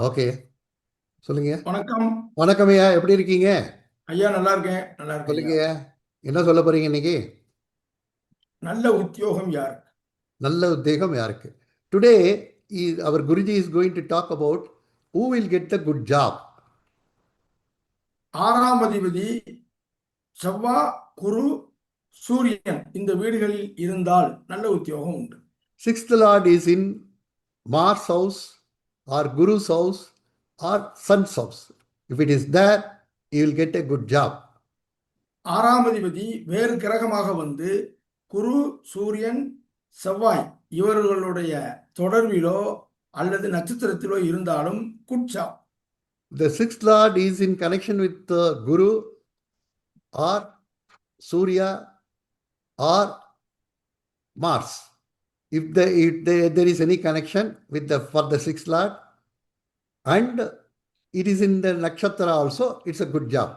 Okay. சொல்லுங்க. வணக்கம். வணக்கம் ஐயா, எப்படி இருக்கீங்க? ஐயா நல்லா இருக்கேன், நல்லா இருக்கேன் சொல்லுங்க ஐயா. ஐயா. என்ன சொல்ல போறீங்க இன்னைக்கு? நல்ல உத்தியோகம் யார்? நல்ல உத்தேகம் யாருக்கு? Today our guruji is going to talk about who will get the good job. ஆறாம் அதிபதி செவ்வா, குரு, சூரியன் இந்த வீடுகளில் இருந்தால் நல்ல உத்தியோகம் உண்டு. Sixth lord is in Mars house or Guru's house or Sun's house. If it is there, you will get a good job. ஆறாம் அதிபதி வேறு கிரகமாக வந்து குரு, சூரியன், செவ்வாய் இவர்களுடைய தொடர்பிலோ அல்லது நட்சத்திரத்திலோ இருந்தாலும் குட்சா. The sixth lord is in connection with Guru or Surya or Mars. If there is any connection with for the sixth lord and it is in the nakshatra also, it's a good job.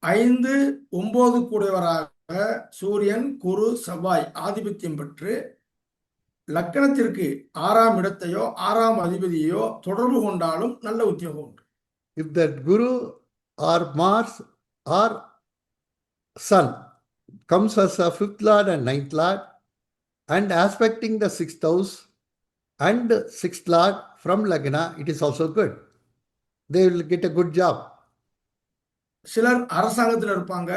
5, 9 கூடியவராக சூரியன், குரு, செவ்வாய் ஆதிபத்தியம் பெற்று லக்கணத்திற்கு 6ஆம் இடத்தையோ 6ஆம் அதிபதியோ தொடர்பு கொண்டாலும் நல்ல உத்தியோகம் உண்டு. If that Guru or Mars or Sun comes as a fifth lord and ninth lord and aspecting the sixth house and sixth lord from Lagna, it is also good. They will get a good job. சிலர் அரசாங்கத்தில் இருப்பாங்க,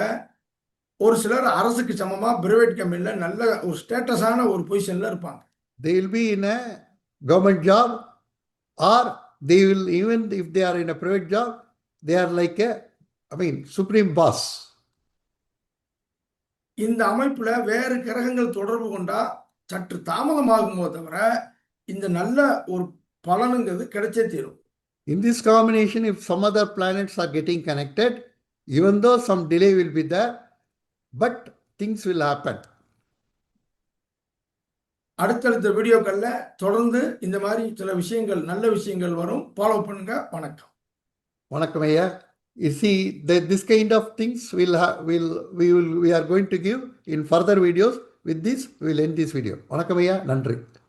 ஒரு சிலர் அரசுக்கு சமமா private கம்பெனில நல்ல ஒரு ஸ்டேட்டஸான ஒரு பொசிஷன்ல இருப்பாங்க. They will be in a government job or they will, even if they are in a private job, they are like supreme boss. இந்த அமைப்புல வேறு கிரகங்கள் தொடர்பு கொண்டா சற்று தாமதமாகுமோ தவிர இந்த நல்ல ஒரு பலனுங்கிறது கிடைச்சே தீரும். In this combination, if some other planets are getting connected, even though some delay will be there, but things will happen. அடுத்தடுத்த வீடியோக்கள்ல தொடர்ந்து இந்த மாதிரி சில விஷயங்கள், நல்ல விஷயங்கள் வரும். ஃபாலோ பண்ணுங்க. வணக்கம். வணக்கம் ஐயா. You see, this kind of things we are going to give in further videos. With this, we will end this video. வணக்கம் ஐயா, நன்றி.